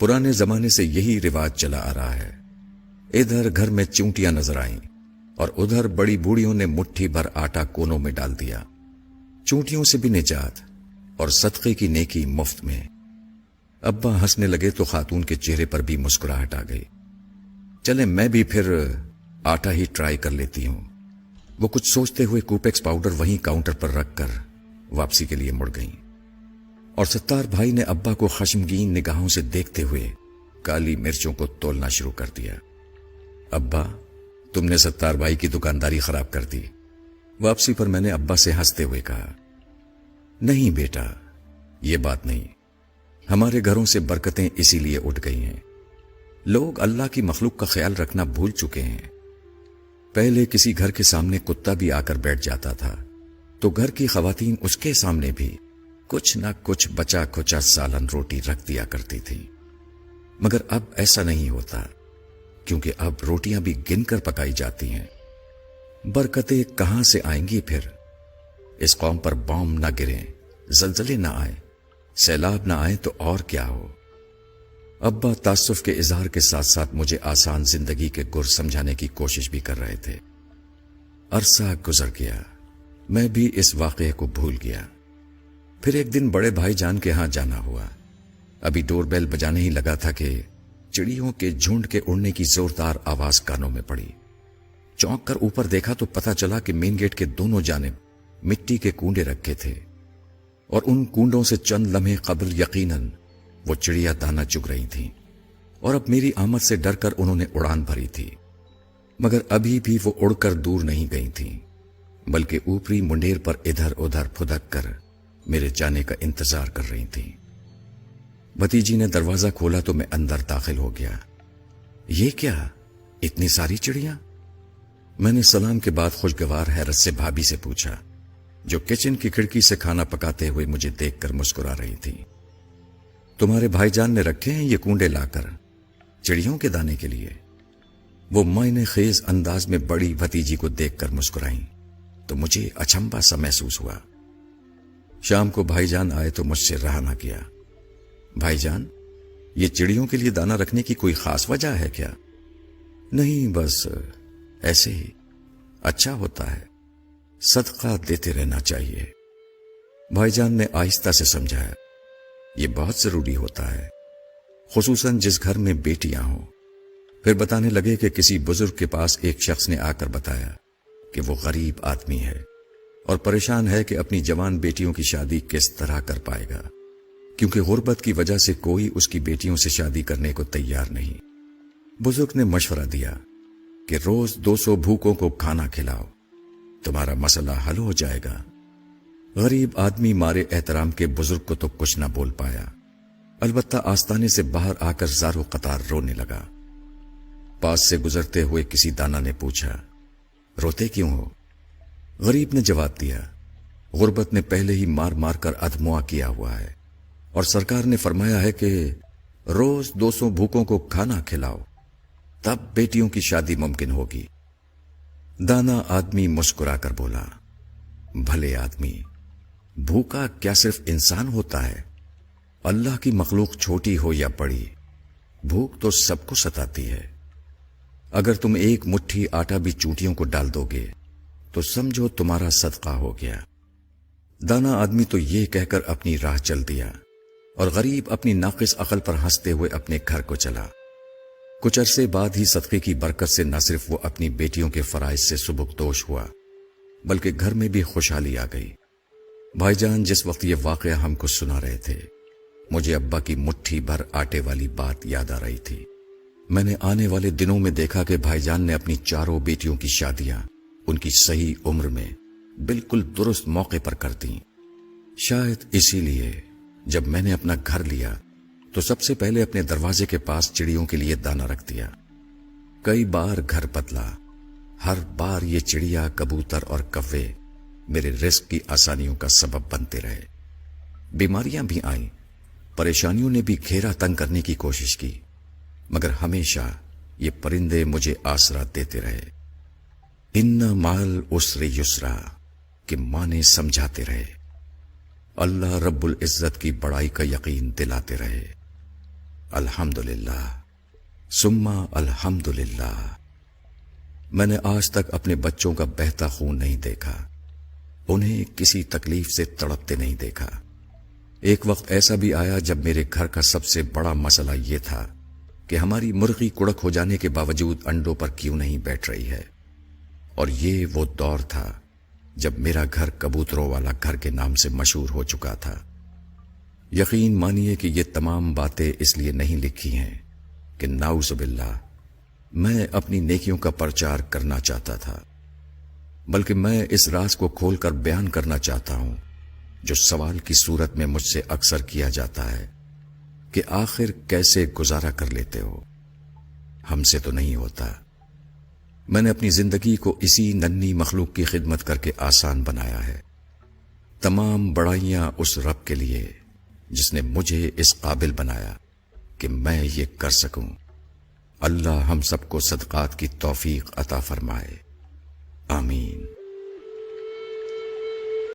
پرانے زمانے سے یہی رواج چلا آ رہا ہے۔ ادھر گھر میں چونٹیاں نظر آئیں اور ادھر بڑی بوڑھیوں نے مٹھی بھر آٹا کونوں میں ڈال دیا۔ چونٹیوں سے بھی نجات اور صدقے کی نیکی مفت میں۔ ابا ہنسنے لگے تو خاتون کے چہرے پر بھی مسکراہٹ آ گئی۔ چلے میں بھی پھر آٹا ہی ٹرائی کر لیتی ہوں۔ وہ کچھ سوچتے ہوئے کوپیکس پاؤڈر وہیں کاؤنٹر پر رکھ کر واپسی کے لیے مڑ گئیں، اور ستار بھائی نے ابا کو خشمگین نگاہوں سے دیکھتے ہوئے کالی مرچوں کو تولنا شروع کر دیا۔ ابا، تم نے ستار بھائی کی دکانداری خراب کر دی۔ واپسی پر میں نے ابا سے ہنستے ہوئے کہا، نہیں بیٹا، یہ بات نہیں، ہمارے گھروں سے برکتیں اسی لیے اٹھ گئی ہیں۔ لوگ اللہ کی مخلوق کا خیال رکھنا بھول چکے ہیں۔ پہلے کسی گھر کے سامنے کتا بھی آ کر بیٹھ جاتا تھا تو گھر کی خواتین اس کے سامنے بھی کچھ نہ کچھ بچا کھچا سالن روٹی رکھ دیا کرتی تھی، مگر اب ایسا نہیں ہوتا، کیونکہ اب روٹیاں بھی گن کر پکائی جاتی ہیں۔ برکتیں کہاں سے آئیں گی پھر؟ اس قوم پر بام نہ گریں، زلزلے نہ آئیں، سیلاب نہ آئیں تو اور کیا ہو۔ ابا تعصب کے اظہار کے ساتھ ساتھ مجھے آسان زندگی کے گر سمجھانے کی کوشش بھی کر رہے تھے۔ عرصہ گزر گیا، میں بھی اس واقعے کو بھول گیا۔ پھر ایک دن بڑے بھائی جان کے ہاں جانا ہوا۔ ابھی ڈور بیل بجانے ہی لگا تھا کہ چڑیوں کے جھنڈ کے اڑنے کی زوردار آواز کانوں میں پڑی۔ چونک کر اوپر دیکھا تو پتا چلا کہ مین گیٹ کے دونوں جانب مٹی کے کنڈے رکھے تھے، اور ان کنڈوں سے چند لمحے قبل یقیناً وہ چڑیا دانہ چگ رہی تھیں، اور اب میری آمد سے ڈر کر انہوں نے اڑان بھری تھی، مگر ابھی بھی وہ اڑ کر دور نہیں گئی تھیں، بلکہ اوپری منڈیر پر ادھر ادھر پھدک کر میرے جانے کا انتظار کر رہی تھیں۔ بھتیجی نے دروازہ کھولا تو میں اندر داخل ہو گیا۔ یہ کیا، اتنی ساری چڑیاں؟ میں نے سلام کے بعد خوشگوار حیرت سے بھابھی سے پوچھا، جو کچن کی کھڑکی سے کھانا پکاتے ہوئے مجھے دیکھ کر مسکرا رہی تھی۔ تمہارے بھائی جان نے رکھے ہیں یہ کنڈے لا کر چڑیوں کے دانے کے لیے؟ وہ معنی خیز انداز میں بڑی بھتیجی کو دیکھ کر مسکرائیں تو مجھے اچنبھا سا محسوس ہوا۔ شام کو بھائی جان آئے تو مجھ سے رہا نہ کیا۔ بھائی جان، یہ چڑیوں کے لیے دانہ رکھنے کی کوئی خاص وجہ ہے کیا؟ نہیں، بس ایسے ہی، اچھا ہوتا ہے، صدقہ دیتے رہنا چاہیے۔ بھائی جان نے آہستہ سے سمجھایا، یہ بہت ضروری ہوتا ہے، خصوصاً جس گھر میں بیٹیاں ہوں۔ پھر بتانے لگے کہ کسی بزرگ کے پاس ایک شخص نے آ کر بتایا کہ وہ غریب آدمی ہے اور پریشان ہے کہ اپنی جوان بیٹیوں کی شادی کس طرح کر پائے گا، کیونکہ غربت کی وجہ سے کوئی اس کی بیٹیوں سے شادی کرنے کو تیار نہیں۔ بزرگ نے مشورہ دیا کہ روز 200 بھوکوں کو کھانا کھلاؤ، تمہارا مسئلہ حل ہو جائے گا۔ غریب آدمی مارے احترام کے بزرگ کو تو کچھ نہ بول پایا، البتہ آستانے سے باہر آ کر زارو قطار رونے لگا۔ پاس سے گزرتے ہوئے کسی دانا نے پوچھا، روتے کیوں ہو؟ غریب نے جواب دیا، غربت نے پہلے ہی مار مار کر ادموا کیا ہوا ہے، اور سرکار نے فرمایا ہے کہ روز 200 بھوکوں کو کھانا کھلاؤ، تب بیٹیوں کی شادی ممکن ہوگی۔ دانا آدمی مسکرا کر بولا، بھلے آدمی، بھوکا کیا صرف انسان ہوتا ہے؟ اللہ کی مخلوق چھوٹی ہو یا بڑی، بھوک تو سب کو ستاتی ہے۔ اگر تم ایک مٹھی آٹا بھی چونٹیوں کو ڈال دو گے تو سمجھو تمہارا صدقہ ہو گیا۔ دانا آدمی تو یہ کہہ کر اپنی راہ چل دیا، اور غریب اپنی ناقص عقل پر ہنستے ہوئے اپنے گھر کو چلا۔ کچھ عرصے بعد ہی صدقے کی برکت سے نہ صرف وہ اپنی بیٹیوں کے فرائض سے سبکدوش ہوا، بلکہ گھر میں بھی خوشحالی آ گئی۔ بھائی جان جس وقت یہ واقعہ ہم کو سنا رہے تھے، مجھے ابا کی مٹھی بھر آٹے والی بات یاد آ رہی تھی۔ میں نے آنے والے دنوں میں دیکھا کہ بھائی جان نے اپنی چاروں بیٹیوں کی شادیاں ان کی صحیح عمر میں بالکل درست موقع پر کر دیں۔ شاید اسی لیے جب میں نے اپنا گھر لیا تو سب سے پہلے اپنے دروازے کے پاس چڑیوں کے لیے دانہ رکھ دیا۔ کئی بار گھر بدلا، ہر بار یہ چڑیا، کبوتر اور کوے میرے رزق کی آسانیوں کا سبب بنتے رہے۔ بیماریاں بھی آئیں، پریشانیوں نے بھی گھیرا تنگ کرنے کی کوشش کی، مگر ہمیشہ یہ پرندے مجھے آسرا دیتے رہے۔ ان مال اسر یسرا کہ مانے سمجھاتے رہے، اللہ رب العزت کی بڑائی کا یقین دلاتے رہے۔ الحمدللہ سما الحمدللہ۔ میں نے آج تک اپنے بچوں کا بہتا خون نہیں دیکھا، انہیں کسی تکلیف سے تڑپتے نہیں دیکھا۔ ایک وقت ایسا بھی آیا جب میرے گھر کا سب سے بڑا مسئلہ یہ تھا کہ ہماری مرغی کڑک ہو جانے کے باوجود انڈوں پر کیوں نہیں بیٹھ رہی ہے، اور یہ وہ دور تھا جب میرا گھر کبوتروں والا گھر کے نام سے مشہور ہو چکا تھا۔ یقین مانیے کہ یہ تمام باتیں اس لیے نہیں لکھی ہیں کہ نعوذ باللہ میں اپنی نیکیوں کا پرچار کرنا چاہتا تھا، بلکہ میں اس راز کو کھول کر بیان کرنا چاہتا ہوں جو سوال کی صورت میں مجھ سے اکثر کیا جاتا ہے کہ آخر کیسے گزارا کر لیتے ہو؟ ہم سے تو نہیں ہوتا۔ میں نے اپنی زندگی کو اسی ننھی مخلوق کی خدمت کر کے آسان بنایا ہے۔ تمام بڑائیاں اس رب کے لیے جس نے مجھے اس قابل بنایا کہ میں یہ کر سکوں۔ اللہ ہم سب کو صدقات کی توفیق عطا فرمائے، آمین۔